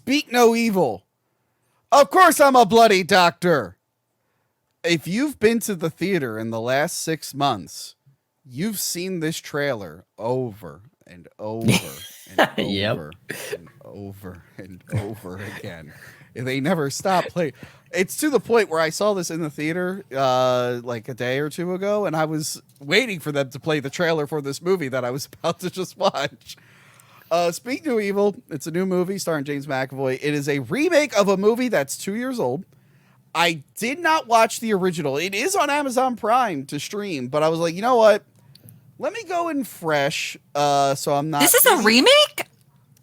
Speak no evil. Of course I'm a bloody doctor. If you've been to the theater in the last 6 months, you've seen this trailer over and over and Yep. over and over and over again. They never stop playing. It's to the point where I saw this in the theater like a day or two ago, and I was waiting for them to play the trailer for this movie that I was about to just watch. Speak No Evil. It's a new movie starring James McAvoy. It is a remake of a movie that's 2 years old. I did not watch the original. It is on Amazon Prime to stream, but I was like, you know what? Let me go in fresh, so I'm not... This is a remake?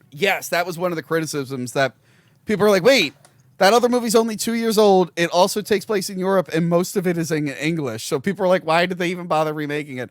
Yes, that was one of the criticisms that people are like, wait, that other movie's only 2 years old. It also takes place in Europe, and most of it is in English. So people are like, why did they even bother remaking it?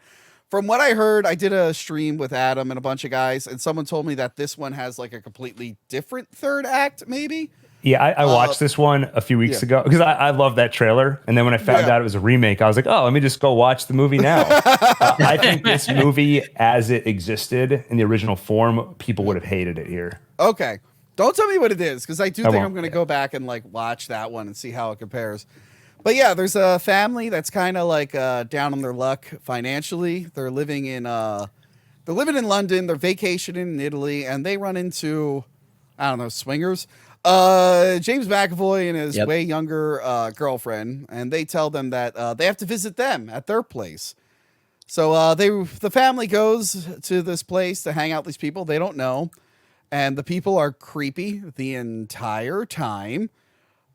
From what I heard, I did a stream with Adam and a bunch of guys, and someone told me that this one has like a completely different third act, maybe. Yeah, I watched this one a few weeks ago because I love that trailer. And then when I found out it was a remake, I was like, oh, let me just go watch the movie now. I think this movie, as it existed in the original form, people would have hated it here. Okay. Don't tell me what it is, because I do think won't. I'm going to go back and like watch that one and see how it compares. But yeah, there's a family that's kind of like down on their luck financially. They're living in London. They're vacationing in Italy, and they run into, I don't know, swingers. James McAvoy and his way younger girlfriend, and they tell them that they have to visit them at their place. So the family goes to this place to hang out with these people they don't know, and the people are creepy the entire time.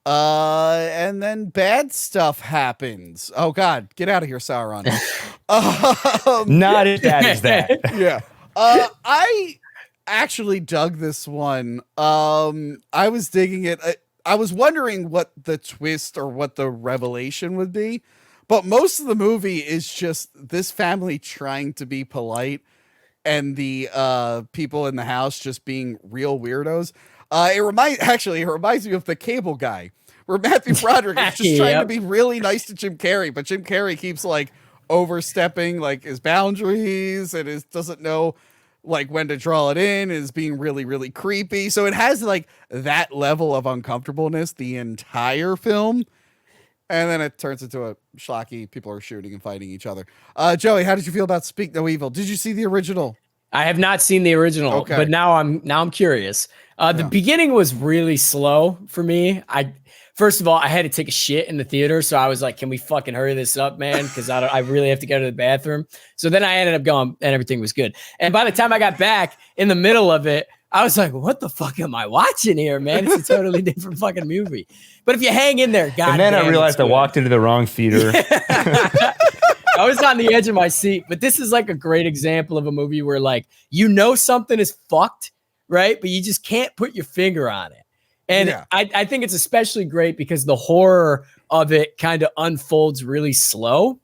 And then bad stuff happens. Oh God, get out of here, Sauron. Not as bad as that. Yeah. I actually dug this one. I was digging it. I was wondering what the twist or what the revelation would be, but most of the movie is just this family trying to be polite and the people in the house just being real weirdos. It reminds me of The Cable Guy, where Matthew Broderick is just trying to be really nice to Jim Carrey, but Jim Carrey keeps like overstepping like his boundaries and doesn't know like when to draw it in, is being really, really creepy. So it has like that level of uncomfortableness the entire film. And then it turns into a schlocky. People are shooting and fighting each other. Joey, how did you feel about Speak No Evil? Did you see the original? I have not seen the original, but now I'm curious. The beginning was really slow for me. First of all, I had to take a shit in the theater, so I was like, "Can we fucking hurry this up, man?" Because I really have to go to the bathroom. So then I ended up going, and everything was good. And by the time I got back in the middle of it, I was like, "What the fuck am I watching here, man? It's a totally different fucking movie." But if you hang in there, God. And then I realized I walked into the wrong theater. I was on the edge of my seat, but this is like a great example of a movie where like, you know, something is fucked, right? But you just can't put your finger on it. And I think it's especially great because the horror of it kind of unfolds really slow.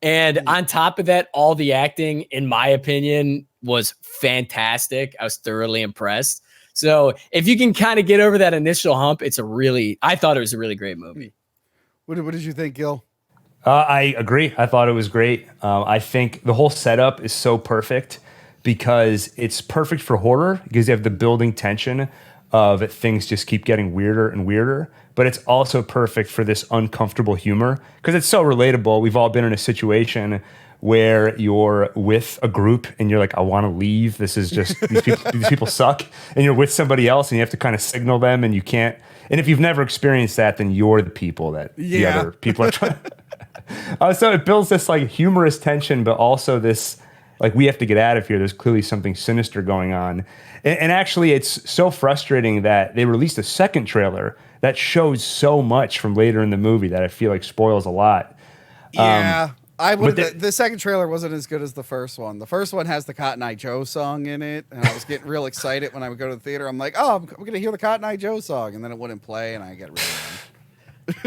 And on top of that, all the acting, in my opinion, was fantastic. I was thoroughly impressed. So if you can kind of get over that initial hump, I thought it was a really great movie. What did you think, Gil? I agree. I thought it was great. I think the whole setup is so perfect because it's perfect for horror because you have the building tension of things just keep getting weirder and weirder. But it's also perfect for this uncomfortable humor because it's so relatable. We've all been in a situation where you're with a group and you're like, I want to leave. This is just, these people suck. And you're with somebody else and you have to kind of signal them and you can't. And if you've never experienced that, then you're the people that the other people are trying. So it builds this like humorous tension, but also this like, we have to get out of here. There's clearly something sinister going on. And actually, it's so frustrating that they released a second trailer that shows so much from later in the movie that I feel like spoils a lot. Yeah, I would. The second trailer wasn't as good as the first one. The first one has the Cotton Eye Joe song in it, and I was getting real excited when I would go to the theater. I'm like, oh, I'm going to hear the Cotton Eye Joe song, and then it wouldn't play, and I get really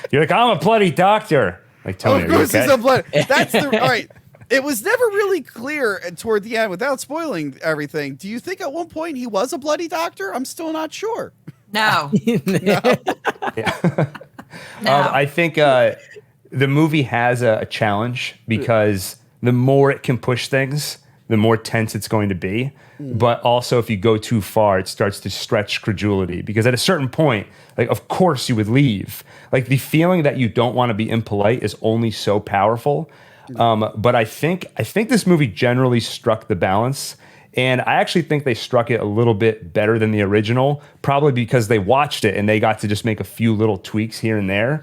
You're like, I'm a bloody doctor. Like, Tony, of course, okay? he's a blood. That's all right. It was never really clear toward the end, without spoiling everything. Do you think at one point he was a bloody doctor? I'm still not sure. No. No. I think the movie has a challenge because the more it can push things, the more tense it's going to be. But also, if you go too far, it starts to stretch credulity, because at a certain point, like, of course you would leave. Like, the feeling that you don't want to be impolite is only so powerful. But I think this movie generally struck the balance. And I actually think they struck it a little bit better than the original, probably because they watched it and they got to just make a few little tweaks here and there.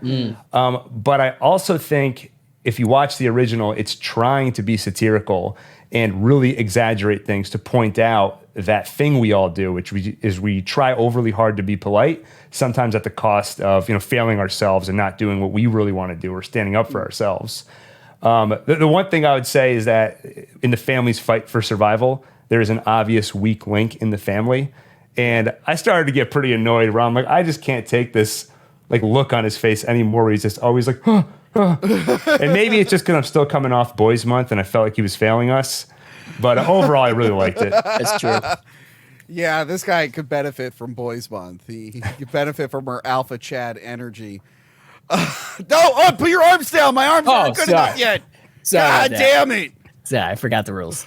But I also think if you watch the original, it's trying to be satirical and really exaggerate things to point out that thing we all do, which is we try overly hard to be polite, sometimes at the cost of, failing ourselves and not doing what we really want to do or standing up for ourselves. The one thing I would say is that in the family's fight for survival, there is an obvious weak link in the family. And I started to get pretty annoyed where I'm like, I just can't take this like look on his face anymore where he's just always like, huh. And maybe it's just because I'm still coming off Boys Month and I felt like he was failing us. But overall, I really liked it. That's true. Yeah, this guy could benefit from Boys Month. He could benefit from our Alpha Chad energy. No, put your arms down. My arms aren't good enough yet. Sorry, God damn it. Sorry, I forgot the rules.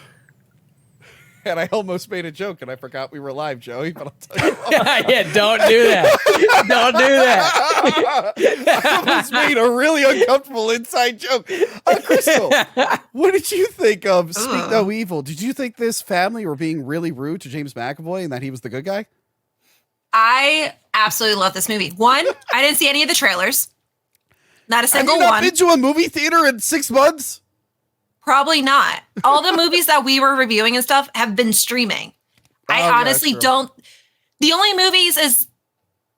And I almost made a joke and I forgot we were live, Joey, but I'll tell you what. Yeah, don't do that. Don't do that. I almost made a really uncomfortable inside joke. Crystal, what did you think of Speak No Evil? Did you think this family were being really rude to James McAvoy and that he was the good guy? I absolutely love this movie. One, I didn't see any of the trailers. Not a single one. one. Been to a movie theater in 6 months? Probably not. All the movies that we were reviewing and stuff have been streaming. I honestly don't. The only movies is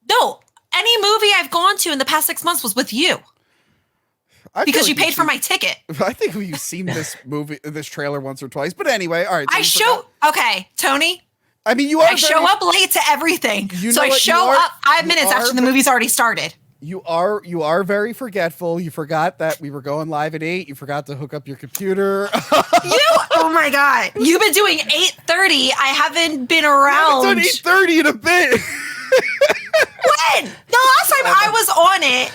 any movie I've gone to in the past 6 months was with you. Because you paid for my ticket. I think we've seen this trailer once or twice. But anyway, all right. Okay, Tony. I mean, I show up late to everything. So I show up 5 minutes after the movie's already started. You are very forgetful. You forgot that we were going live at 8. You forgot to hook up your computer. Oh my God. You've been doing 8:30. I haven't been around. I've done 8:30 in a bit. When? The last time I was on it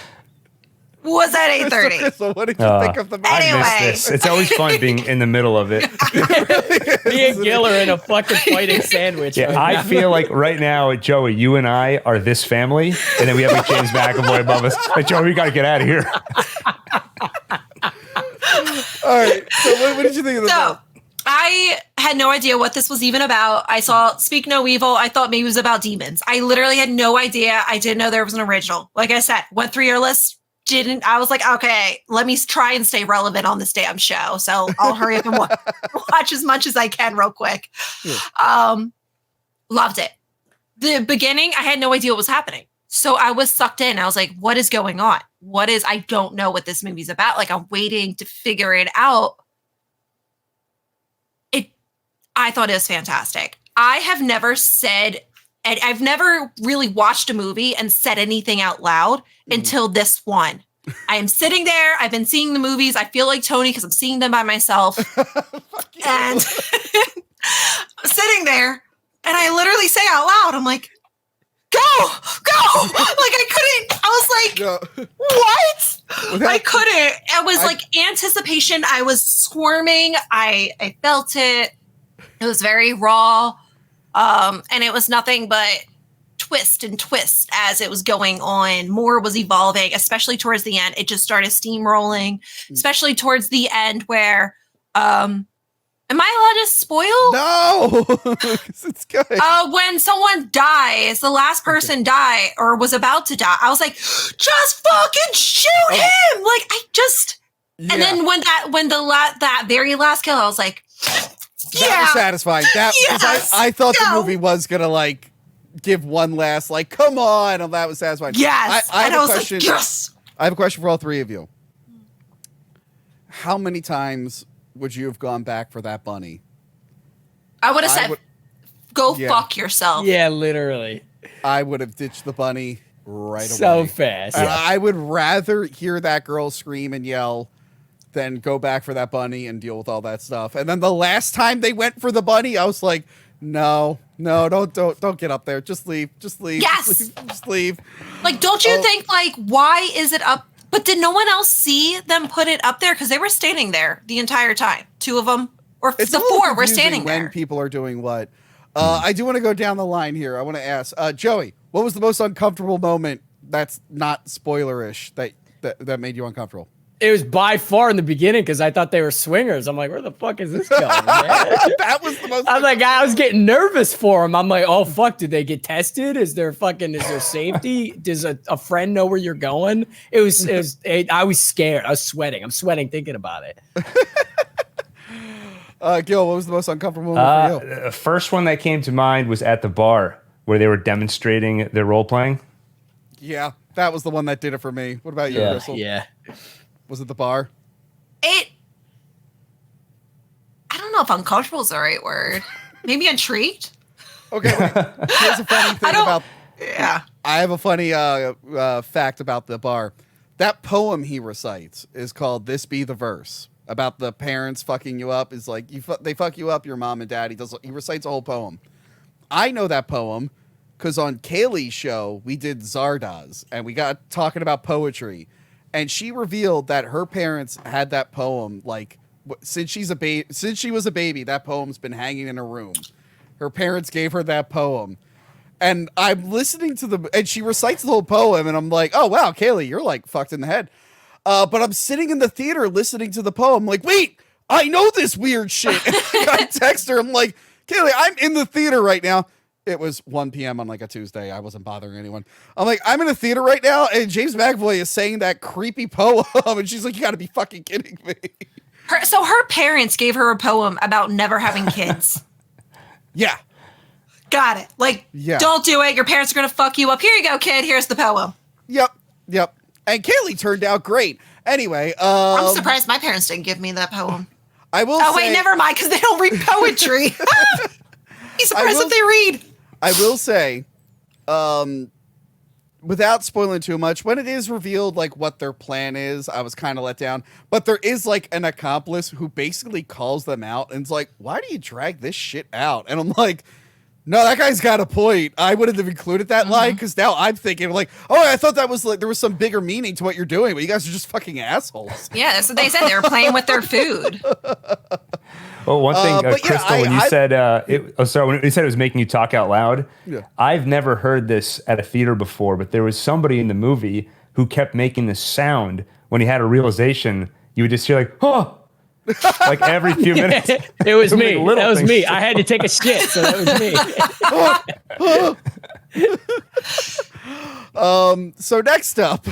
was at 8:30. So what did you think of the movie? Anyway. I miss this. It's always fun being in the middle of it. Me and Gil are in a fucking fighting sandwich. Yeah, I feel like right now, Joey, you and I are this family, and then we have like James McAvoy above us. Like, Joey, we got to get out of here. All right. So what did you think of the film? I had no idea what this was even about. I saw Speak No Evil. I thought maybe it was about demons. I literally had no idea. I didn't know there was an original. Like I said, went through your list. I was like, okay, let me try and stay relevant on this damn show. So I'll hurry up and watch as much as I can real quick. Yeah. Loved it. The beginning, I had no idea what was happening. So I was sucked in. I was like, what is going on? I don't know what this movie's about. Like, I'm waiting to figure it out. I thought it was fantastic. I have never said, and I've never really watched a movie and said anything out loud until this one. I am sitting there. I've been seeing the movies. I feel like Tony because I'm seeing them by myself. And I'm sitting there and I literally say out loud, I'm like, go. Like I was like, what? I couldn't. It was like anticipation. I was squirming. I felt it. It was very raw. And it was nothing but twist as it was going on. More was evolving, especially towards the end. It just started steamrolling, especially towards the end where, am I allowed to spoil? No, it's good. When someone dies, the last person die or was about to die, I was like, just fucking shoot him. Like and then when that very last kill, I was like, that was satisfying. I thought the movie was gonna like give one last like, come on, and that was satisfying. Yes, I have a question. Like, yes. I have a question for all three of you. How many times would you have gone back for that bunny? I would have said, go fuck yourself. Yeah, literally. I would have ditched the bunny right away. So fast. And I would rather hear that girl scream and yell than go back for that bunny and deal with all that stuff. And then the last time they went for the bunny, I was like, no, don't get up there. Just leave. Yes. Just leave. Like, don't you think, like, why is it up? But did no one else see them put it up there? Because they were standing there the entire time. Two of them. Or It's the a little four, we're confusing standing when there. people are doing what. I do want to go down the line here. I want to ask Joey, what was the most uncomfortable moment that's not spoilerish that made you uncomfortable? It was by far in the beginning because I thought they were swingers. I'm like, where the fuck is this going, man? That was the most. I'm like, I was getting nervous for him. I'm like, oh fuck, did they get tested? Is there safety? Does a friend know where you're going? I was scared. I was sweating. I'm sweating thinking about it. Gil, what was the most uncomfortable moment for you? The first one that came to mind was at the bar where they were demonstrating their role playing. Yeah, that was the one that did it for me. What about you, Crystal? Yeah. Was it the bar? I don't know if uncomfortable is the right word. Maybe intrigued. Okay, wait. Here's a funny thing about. Yeah. I have a funny fact about the bar. That poem he recites is called "This Be the Verse." About the parents fucking you up. Is like they fuck you up, your mom and dad. He recites a whole poem. I know that poem because on Kaylee's show we did Zardoz and we got talking about poetry, and she revealed that her parents had that poem like since she was a baby. That poem's been hanging in her room. Her parents gave her that poem. And I'm listening to and she recites the whole poem, and I'm like, oh wow, Kaylee, you're like fucked in the head. But I'm sitting in the theater listening to the poem, like, wait, I know this weird shit. And I text her, I'm like, Kaylee, I'm in the theater right now. It was 1 p.m. on like a Tuesday. I wasn't bothering anyone. I'm like, I'm in a theater right now, and James McAvoy is saying that creepy poem, and she's like, you gotta be fucking kidding me. So her parents gave her a poem about never having kids. Yeah. Got it. Like, don't do it. Your parents are going to fuck you up. Here you go, kid. Here's the poem. Yep. And Kaylee turned out great. Anyway. I'm surprised my parents didn't give me that poem. I will Oh, wait, never mind, because they don't read poetry. Be surprised if they read. I will say, without spoiling too much, when it is revealed like what their plan is, I was kind of let down. But there is like an accomplice who basically calls them out and is like, why do you drag this shit out? And I'm like, no, that guy's got a point. I wouldn't have included that line because now I'm thinking like, oh, I thought that was like there was some bigger meaning to what you're doing, but you guys are just fucking assholes. Yeah, that's what they said. They were playing with their food. Well, one thing, Crystal, when you said when you said it was making you talk out loud, I've never heard this at a theater before, but there was somebody in the movie who kept making this sound when he had a realization. You would just hear like, oh. Like every few minutes. It was me. That was me. I had to take a shit, so that was me. So next up.